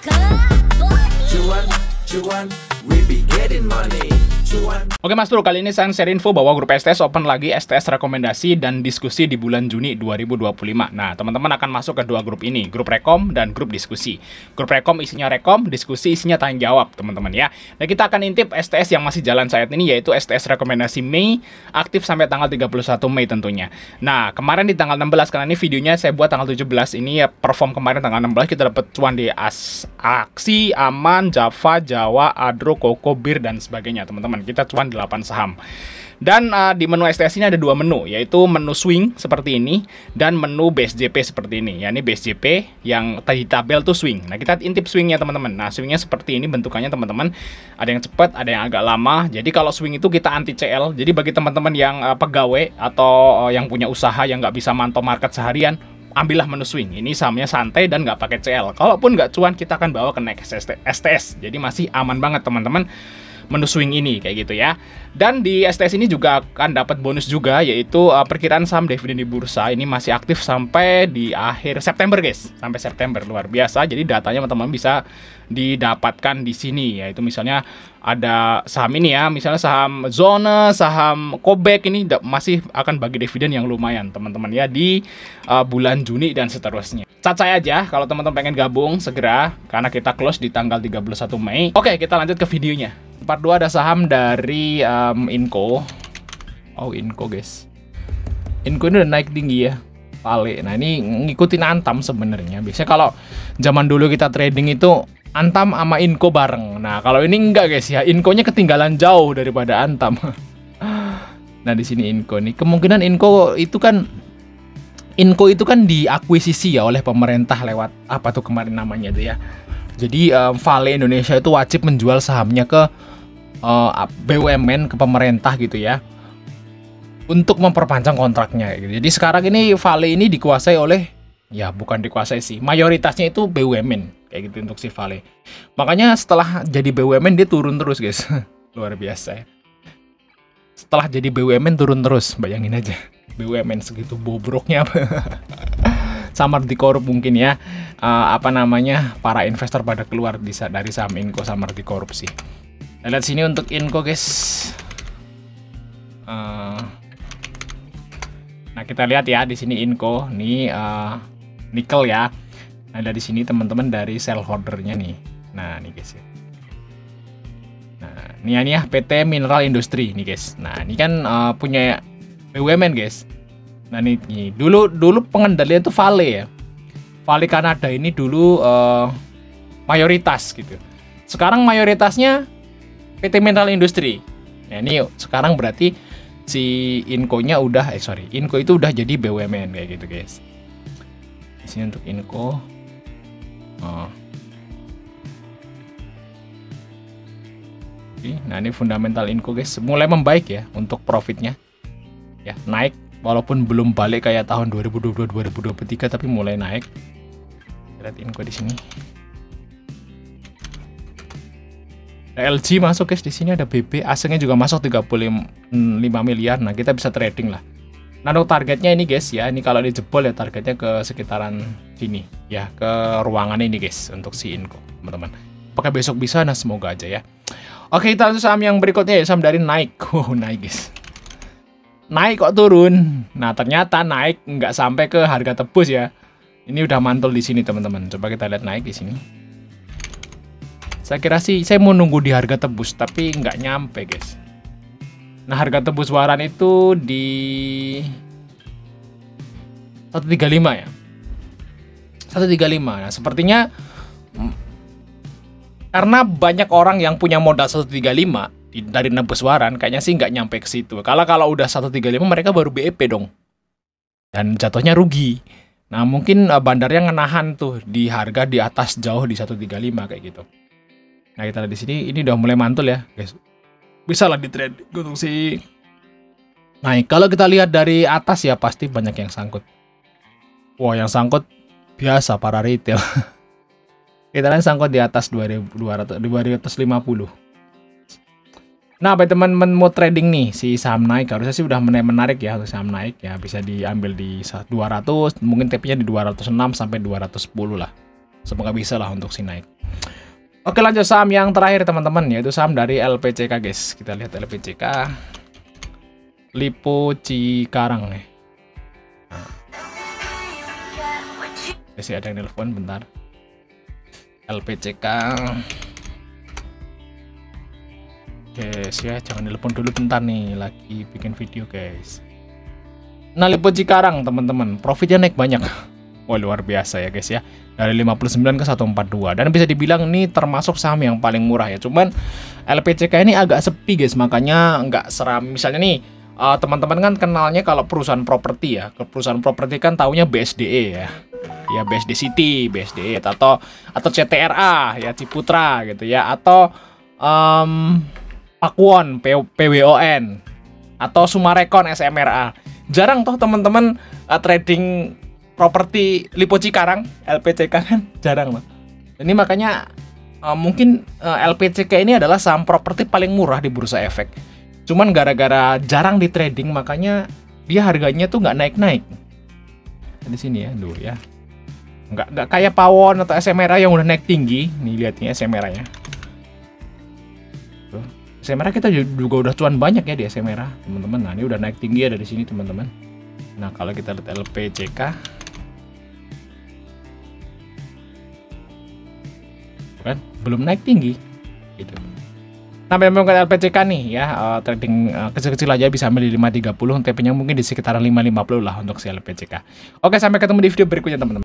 Cuan, cuan, we be getting money. Cuan. Oke Mas Bro, kali ini saya share info bahwa grup STS open lagi STS rekomendasi dan diskusi di bulan Juni 2025. Nah, teman-teman akan masuk ke dua grup ini, grup rekom dan grup diskusi. Grup rekom isinya rekom, diskusi isinya tanya jawab, teman-teman ya. Nah, kita akan intip STS yang masih jalan saat ini, yaitu STS rekomendasi Mei, aktif sampai tanggal 31 Mei tentunya. Nah, kemarin di tanggal 16, karena ini videonya saya buat tanggal 17, ini ya perform kemarin tanggal 16, kita dapat cuan di Aksi, Aman, Java, Jawa, Adro, Koko, Bir, dan sebagainya, teman-teman. Kita cuan 8 saham. Dan di menu STS ini ada dua menu, yaitu menu swing seperti ini dan menu base JP seperti ini. Ya, ini base JP yang tadi tabel tuh swing. Nah, kita intip swingnya teman-teman. Nah, swingnya seperti ini bentukannya teman-teman. Ada yang cepat, ada yang agak lama. Jadi kalau swing itu kita anti CL. Jadi bagi teman-teman yang pegawai atau yang punya usaha yang nggak bisa mantau market seharian, ambillah menu swing. Ini sahamnya santai dan nggak pakai CL. Kalaupun nggak cuan, kita akan bawa ke next STS. Jadi masih aman banget teman-teman menu swing ini kayak gitu ya. Dan di STS ini juga akan dapat bonus juga, yaitu perkiraan saham dividen di bursa ini masih aktif sampai di akhir September guys, sampai September, luar biasa. Jadi datanya teman-teman bisa didapatkan di sini, yaitu misalnya ada saham ini ya, misalnya saham Zona, saham Kobek ini masih akan bagi dividen yang lumayan teman-teman ya di bulan Juni dan seterusnya. Cat saya aja kalau teman-teman pengen gabung segera, karena kita close di tanggal 31 Mei. Oke, kita lanjut ke videonya. Part 2 ada saham dari Inco. Oh, Inco guys. Inco ini udah naik tinggi ya, Vale. Nah, ini ngikutin Antam sebenarnya. Biasanya kalau zaman dulu kita trading itu Antam sama Inco bareng. Nah, kalau ini enggak guys ya, Inco-nya ketinggalan jauh daripada Antam. Nah, di sini Inco nih. Kemungkinan Inco itu kan diakuisisi ya oleh pemerintah lewat apa tuh kemarin namanya tuh ya. Jadi Vale Indonesia itu wajib menjual sahamnya ke BUMN, ke pemerintah gitu ya, untuk memperpanjang kontraknya gitu. Jadi sekarang ini Vale ini dikuasai oleh, ya bukan dikuasai sih, mayoritasnya itu BUMN kayak gitu untuk si Vale. Makanya setelah jadi BUMN dia turun terus guys. Luar biasa ya. Setelah jadi BUMN turun terus, bayangin aja. BUMN segitu bobroknya apa. Samar dikorup mungkin ya, para investor pada keluar dari saham Inco, samar dikorupsi. Nah, lihat sini untuk Inco guys. Nah, kita lihat ya di sini Inco nih, nikel ya. Nah, dari sini teman-teman dari sell holdernya nih. Nah, nih guys ya. Nah, ini ya PT Mineral Industri nih guys. Nah, ini kan punya BUMN guys. Nah, ini dulu pengendalian itu Vale ya. Vale Kanada ini dulu mayoritas gitu. Sekarang mayoritasnya PT Mineral Industri. Nah, ini sekarang berarti si Inco-nya Inco itu udah jadi BUMN kayak gitu guys. Di sini untuk Inco. Nah, ini fundamental Inco guys, mulai membaik ya untuk profitnya. Ya, naik walaupun belum balik kayak tahun 2022 2023, tapi mulai naik. Lihat Inco di sini. Ada LG masuk guys, di sini ada BB, asingnya juga masuk 35 miliar. Nah, kita bisa trading lah. Nah, untuk targetnya ini guys ya, ini kalau dijebol ya targetnya ke sekitaran sini ya, ke ruangan ini guys untuk si Inco, teman-teman. Apakah besok bisa? Nah, semoga aja ya. Oke, kita lanjut saham yang berikutnya ya, saham dari Nike. Naik guys. Naik kok turun. Nah, ternyata naik nggak sampai ke harga tebus ya. Ini udah mantul di sini teman-teman. Coba kita lihat naik di sini. Saya kira sih saya mau nunggu di harga tebus, tapi nggak nyampe guys. Nah, harga tebus waran itu di 135 ya. 135. Nah, sepertinya karena banyak orang yang punya modal 135 dari nebus waran, kayaknya sih nggak nyampe ke situ. Kalau udah 135 mereka baru BEP dong. Dan jatuhnya rugi. Nah, mungkin bandarnya ngenahan tuh di harga di atas jauh di 135 kayak gitu. Nah, kita lihat di sini ini udah mulai mantul ya, guys. Bisa lah di trade untuk si. Nah, kalau kita lihat dari atas ya pasti banyak yang sangkut. Wah, yang sangkut biasa para retail. Kita lihat sangkut di atas 250. Nah, bagi teman-teman mau trading nih si saham naik, harusnya sih udah menarik ya untuk saham naik ya, bisa diambil di 200, mungkin TP-nya di 206 sampai 210 lah. Semoga bisa lah untuk si naik. Oke, lanjut saham yang terakhir teman-teman, yaitu saham dari LPCK guys. Kita lihat LPCK Lipo Cikarang nih. Nah. Ada yang telepon bentar. LPCK. Guys ya, jangan telepon dulu bentar nih, lagi bikin video guys. Nah, Lipo Cikarang teman-teman, profitnya naik banyak. Wah, luar biasa ya guys ya. Dari 59 ke 142. Dan bisa dibilang ini termasuk saham yang paling murah ya. Cuman LPCK ini agak sepi guys, makanya nggak seram. Misalnya nih, teman-teman kan kenalnya kalau perusahaan properti ya. Perusahaan properti kan taunya BSDE ya. Ya BSD City, BSDE atau CTRA ya, Ciputra gitu ya, atau Pakuwon, PWON, atau Sumarekon, SMRA. Jarang toh teman-teman trading properti Lipo Cikarang, LPCK kan jarang loh. Ini makanya mungkin LPCK ini adalah saham properti paling murah di bursa efek. Cuman gara-gara jarang di trading, makanya dia harganya tuh nggak naik-naik. Di sini ya, dulu ya. Nggak kayak Pawon atau SMRA yang udah naik tinggi. Nih lihatnya SMRA-nya. Tuh. SMRA kita juga udah cuan banyak ya di SMRA, teman-teman. Nah, ini udah naik tinggi ya dari sini, teman-teman. Nah, kalau kita lihat LPCK, kan belum naik tinggi gitu. Nah, memang LPCK nih ya, trading kecil-kecil aja bisa ambil di 530, TP-nya mungkin di sekitaran 550 lah untuk si LPCK. Oke, sampai ketemu di video berikutnya teman-teman.